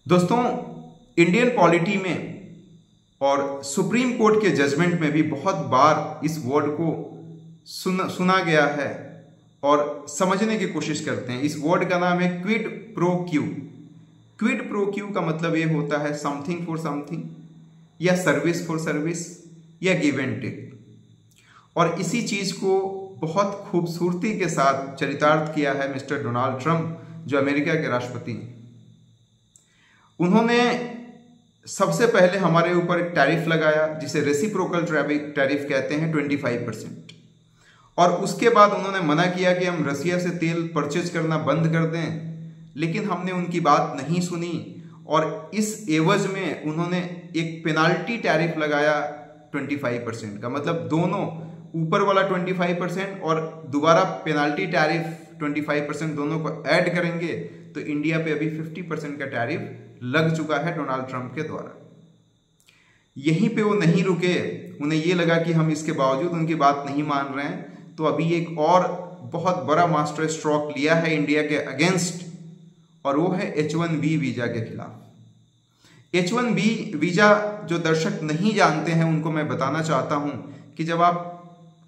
दोस्तों, Indian polity में और सुप्रीम कोर्ट के जजमेंट में भी बहुत बार इस वर्ड को सुना गया है और समझने की कोशिश करते हैं। इस वर्ड का नाम है quid pro Q. Quid pro Q का मतलब ये होता है समथिंग फॉर समथिंग, या सर्विस फॉर सर्विस, या गिव एंड टेक। और इसी चीज को बहुत खूबसूरती के साथ चरितार्थ किया है मिस्टर डोनाल्ड ट्रंप, जो अमेरिका के राष्ट्रपति हैं। उन्होंने सबसे पहले हमारे ऊपर एक टैरिफ लगाया जिसे रेसिप्रोकल टैरिफ कहते हैं, 25%। और उसके बाद उन्होंने मना किया कि हम रसिया से तेल परचेज करना बंद कर दें, लेकिन हमने उनकी बात नहीं सुनी और इस एवज में उन्होंने एक पेनाल्टी टैरिफ लगाया 25% का। मतलब दोनों, ऊपर वाला 25% और दोबारा पेनाल्टी टैरिफ 25% दोनों को ऐड करेंगे तो इंडिया पे अभी 50% का टैरिफ लग चुका है डोनाल्ड ट्रंप के द्वारा। यहीं पे वो नहीं रुके, उन्हें ये लगा कि हम इसके बावजूद उनकी बात नहीं मान रहे हैं, तो अभी एक और बहुत बड़ा मास्टर स्ट्रोक लिया है इंडिया के अगेंस्ट, और वो है H1B वीजा के खिलाफ। H1B वीजा जो दर्शक नहीं जानते हैं उनको मैं बताना चाहता हूं कि जब आप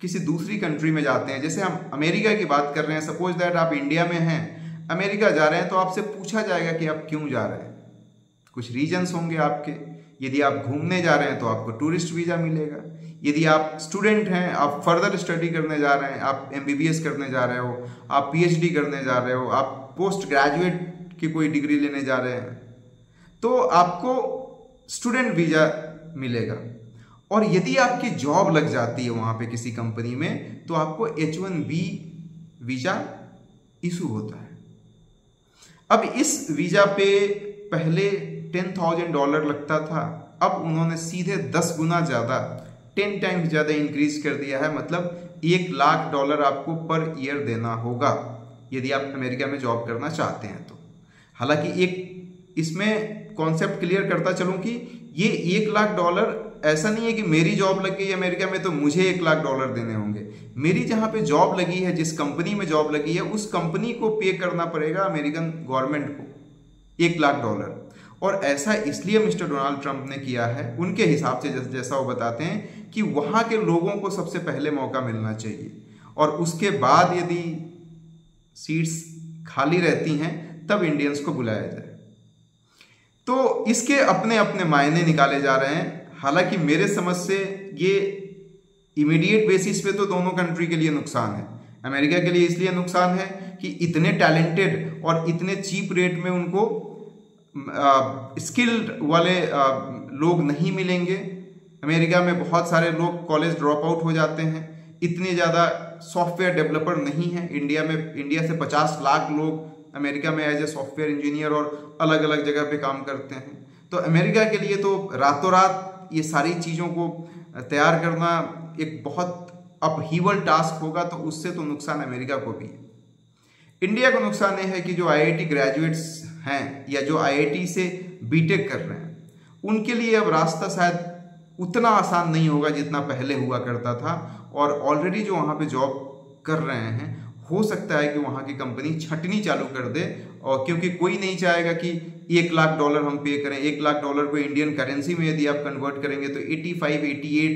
किसी दूसरी कंट्री में जाते हैं, जैसे हम अमेरिका की बात कर रहे हैं, सपोज दैट आप इंडिया में हैं, अमेरिका जा रहे हैं, तो आपसे पूछा जाएगा कि आप क्यों जा रहे हैं। कुछ रीजंस होंगे आपके। यदि आप घूमने जा रहे हैं तो आपको टूरिस्ट वीजा मिलेगा। यदि आप स्टूडेंट हैं, आप फर्दर स्टडी करने जा रहे हैं, आप MBBS करने जा रहे हो, आप PhD करने जा रहे हो, आप पोस्ट ग्रेजुएट की कोई डिग्री लेने जा रहे हैं, तो आपको स्टूडेंट वीजा मिलेगा। और यदि आपकी जॉब लग जाती है वहां पे किसी कंपनी में, तो आपको H1B वीजा इशू होता है। अब इस वीजा पे पहले $10,000 लगता था, अब उन्होंने सीधे 10 गुना ज्यादा, 10 टाइम्स ज्यादा इंक्रीज कर दिया है। मतलब $1,00,000 आपको पर ईयर देना होगा यदि आप अमेरिका में जॉब करना चाहते हैं तो। हालांकि एक इसमें कॉन्सेप्ट क्लियर करता चलूं कि ये $1,00,000 ऐसा नहीं है कि मेरी जॉब लग गई अमेरिका में तो मुझे $1,00,000 देने होंगे। मेरी जहां पे जॉब लगी है, जिस कंपनी में जॉब लगी है, उस कंपनी को पे करना पड़ेगा अमेरिकन गवर्नमेंट को $1,00,000। और ऐसा इसलिए मिस्टर डोनाल्ड ट्रंप ने किया है, उनके हिसाब से जैसा वो बताते हैं कि वहां के लोगों को सबसे पहले मौका मिलना चाहिए, और उसके बाद यदि सीट्स खाली रहती हैं तब इंडियंस को बुलाया जाए। तो इसके अपने अपने मायने निकाले जा रहे हैं। हालांकि मेरे समझ से ये इमीडिएट बेसिस पे तो दोनों कंट्री के लिए नुकसान है। अमेरिका के लिए इसलिए नुकसान है कि इतने टैलेंटेड और इतने चीप रेट में उनको स्किल्ड वाले लोग नहीं मिलेंगे। अमेरिका में बहुत सारे लोग कॉलेज ड्रॉप आउट हो जाते हैं, इतने ज़्यादा सॉफ्टवेयर डेवलपर नहीं हैं। इंडिया से 50 लाख लोग अमेरिका में एज ए सॉफ्टवेयर इंजीनियर और अलग अलग जगह पे काम करते हैं। तो अमेरिका के लिए तो रातों रात ये सारी चीज़ों को तैयार करना एक बहुत अपहीवल टास्क होगा, तो उससे तो नुकसान अमेरिका को भी है। इंडिया को नुकसान ये है कि जो IIT ग्रेजुएट्स हैं या जो IIT से BTech कर रहे हैं, उनके लिए अब रास्ता शायद उतना आसान नहीं होगा जितना पहले हुआ करता था। और ऑलरेडी जो वहाँ पे जॉब कर रहे हैं, हो सकता है कि वहाँ की कंपनी छंटनी चालू कर दे, और क्योंकि कोई नहीं चाहेगा कि $1,00,000 हम पे करें। $1,00,000 को इंडियन करेंसी में यदि आप कन्वर्ट करेंगे तो 85-88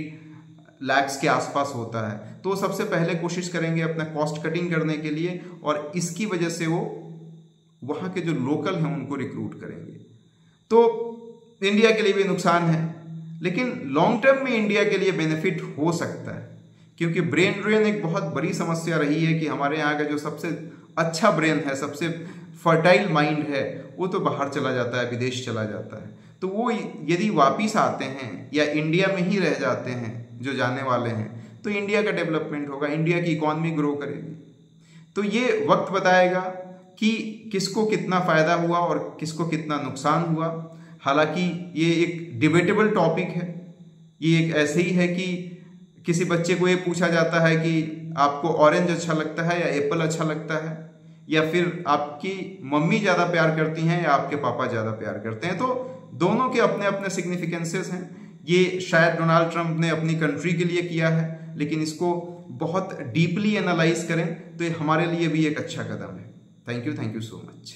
लाख के आसपास होता है। तो सबसे पहले कोशिश करेंगे अपना कॉस्ट कटिंग करने के लिए, और इसकी वजह से वो वहाँ के जो लोकल हैं उनको रिक्रूट करेंगे। तो इंडिया के लिए भी नुकसान है, लेकिन लॉन्ग टर्म में इंडिया के लिए बेनिफिट हो सकता है, क्योंकि ब्रेन ड्रेन एक बहुत बड़ी समस्या रही है कि हमारे यहाँ का जो सबसे अच्छा ब्रेन है, सबसे फर्टाइल माइंड है, वो तो बाहर चला जाता है, विदेश चला जाता है। तो वो यदि वापिस आते हैं या इंडिया में ही रह जाते हैं जो जाने वाले हैं, तो इंडिया का डेवलपमेंट होगा, इंडिया की इकॉनमी ग्रो करेगी। तो ये वक्त बताएगा कि किसको कितना फायदा हुआ और किसको कितना नुकसान हुआ। हालांकि ये एक डिबेटेबल टॉपिक है। ये एक ऐसे ही है कि किसी बच्चे को ये पूछा जाता है कि आपको ऑरेंज अच्छा लगता है या एप्पल अच्छा लगता है, या फिर आपकी मम्मी ज़्यादा प्यार करती हैं या आपके पापा ज़्यादा प्यार करते हैं। तो दोनों के अपने अपने सिग्निफिकेंसेस हैं। ये शायद डोनाल्ड ट्रंप ने अपनी कंट्री के लिए किया है, लेकिन इसको बहुत डीपली एनालाइज करें तो ये हमारे लिए भी एक अच्छा कदम है। Thank you so much.